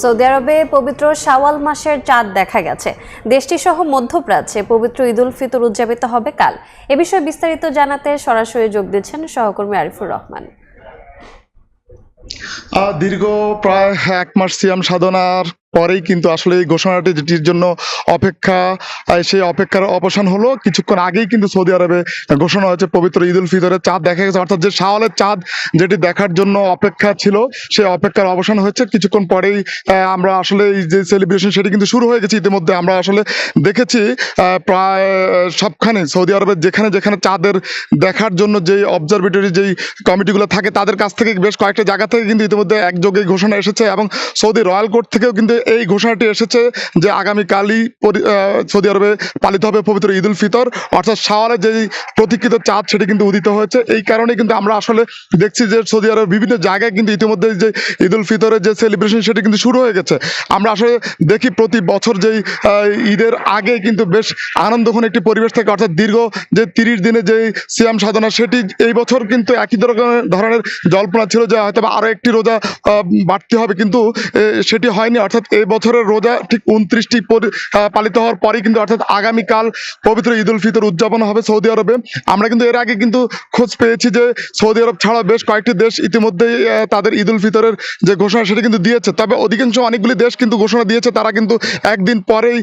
Saudi আরবে পবিত্র শাওয়াল মাসের চাঁদ দেখা গেছে। দেশটি সহ মধ্যপ্রাচ্যে পবিত্র ঈদ উল ফিতর উদযাপিত হবে কাল। এ বিষয়ে বিস্তারিত জানাতে সরাসরি যোগ দিচ্ছেন সহকর্মী আরিফুর রহমান। দীর্ঘ প্রায় 1 মাস সিয়াম সাধনার পরেই কিন্তু আসলে এই ঘোষণাটি যেটির জন্য অপেক্ষা, সেই অপেক্ষার অবসান হলো। কিছুক্ষণ আগেই কিন্তু সৌদি আরবে ঘোষণা হয়েছে পবিত্র ঈদ উল ফিতরের চাঁদ দেখা গেছে, অর্থাৎ যে শাওয়ালের চাঁদ যেটি দেখার জন্য অপেক্ষা ছিল সেই অপেক্ষার অবসান হয়েছে। কিছুক্ষণ পরেই আমরা আসলে এই যে সেলিব্রেশন সেটি কিন্তু শুরু হয়ে গেছে। ইতিমধ্যে আমরা আসলে দেখেছি প্রায় সবখানে সৌদি আরবের যেখানে যেখানে চাঁদের দেখার জন্য যেই অবজারভেটরি যেই কমিটিগুলো থাকে তাদের কাছ থেকে বেশ কয়েকটা জায়গা থেকে কিন্তু ইতিমধ্যে একযোগে ঘোষণা এসেছে, এবং সৌদি রয়্যাল কোর্ট থেকেও কিন্তু এই ঘোষণাটি এসেছে যে আগামীকালই সৌদি আরবে পালিত হবে পবিত্র ঈদ উল ফিতর, অর্থাৎ শাওয়ালের যেই প্রতীক্ষিত চাঁদ সেটি কিন্তু উদিত হয়েছে। এই কারণে কিন্তু আমরা আসলে দেখছি যে সৌদি আরবের বিভিন্ন জায়গায় কিন্তু ইতিমধ্যে যে ঈদ উল ফিতরের যে সেলিব্রেশন সেটি কিন্তু শুরু হয়ে গেছে। আমরা আসলে দেখি প্রতি বছর যেই ঈদের আগে কিন্তু বেশ আনন্দঘন একটি পরিবেশ থাকে, অর্থাৎ দীর্ঘ যে 30 দিনে যেই সিয়াম সাধনা সেটি এই বছর কিন্তু একই ধরনের জল্পনা ছিল যে হয়তো আরো একটি রোজা বাড়তে হবে, কিন্তু সেটি হয়নি। অর্থাৎ এই বছরের রোজা ঠিক 29টি পালিত হওয়ার পরেই কিন্তু অর্থাৎ আগামীকাল পবিত্র ঈদ উল ফিতর উদযাপন হবে সৌদি আরবে। আমরা কিন্তু এর আগে কিন্তু খোঁজ পেয়েছি যে সৌদি আরব ছাড়া বেশ কয়েকটি দেশ ইতিমধ্যেই তাদের ঈদ উল ফিতরের যে ঘোষণা সেটা কিন্তু দিয়েছে। তবে অধিকাংশ অনেকগুলি দেশ কিন্তু ঘোষণা দিয়েছে তারা কিন্তু একদিন পরেই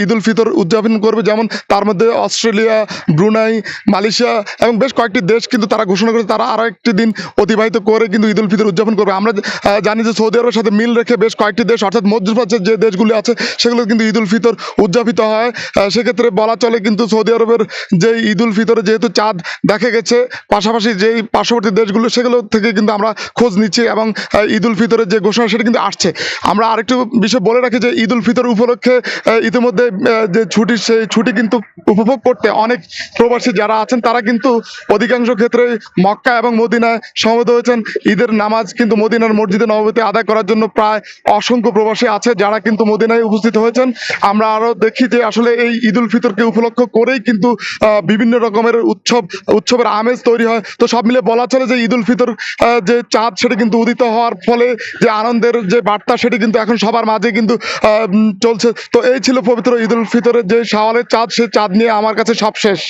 ঈদ উল ফিতর উদযাপন করবে, যেমন তার মধ্যে অস্ট্রেলিয়া, ব্রুনাই, মালয়েশিয়া এবং বেশ কয়েকটি দেশ কিন্তু তারা ঘোষণা করেছে তারা আরো একটি দিন অতিবাহিত করে কিন্তু ঈদ উল ফিতর উদযাপন করবে। আমরা জানি যে সৌদি আরবের সাথে মিল রেখে বেশ কয়েকটি দেশ অর্থাৎ মধ্যপ্রাচ্যের যে দেশগুলি আছে সেগুলো কিন্তু ঈদ উল ফিতর উদযাপিত হয়। সেক্ষেত্রে বলা চলে কিন্তু সৌদি আরবের যে ঈদ উল ফিতরে যেহেতু চাঁদ দেখা গেছে, পাশাপাশি যেই পার্শ্ববর্তী দেশগুলো সেগুলো থেকে কিন্তু আমরা খোঁজ নিচ্ছি এবং ঈদ উল ফিতরের যে ঘোষণা সেটা কিন্তু আসছে। আমরা আরেকটু বিষয় বলে রাখি যে ঈদ উল ফিতর উপলক্ষে ইতিমধ্যে যে ছুটি সেই ছুটি কিন্তু উপভোগ করতে অনেক প্রবাসী যারা আছেন তারা কিন্তু অধিকাংশ ক্ষেত্রে মক্কা এবং মদিনায় সমবেত হয়েছেন। ঈদের নামাজ কিন্তু মদিনার মসজিদে নববীতে আদায় করার জন্য প্রায় অসংখ্য প্রবাসী আছে যারা কিন্তু মদিনায় উপস্থিত হয়েছেন। আমরা আরো দেখি যে আসলে এই ঈদ উল ফিতরকে উপলক্ষ করেই কিন্তু বিভিন্ন রকমের উৎসবের আমেজ তৈরি হয়। তো সব মিলে বলা চলে যে ঈদ উল ফিতর যে চাঁদ সেটি কিন্তু উদিত হওয়ার ফলে যে আনন্দের যে বার্তা সেটি কিন্তু এখন সবার মাঝে কিন্তু চলছে। তো এই ছিল পবিত্র ঈদ উল ফিতরের যে শাওয়ালের চাঁদ, সেই চাঁদ নিয়ে আমার কাছে সব শেষ।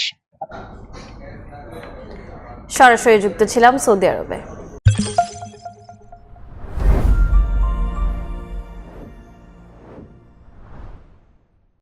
সরাসরি যুক্ত ছিলাম সৌদি আরবে।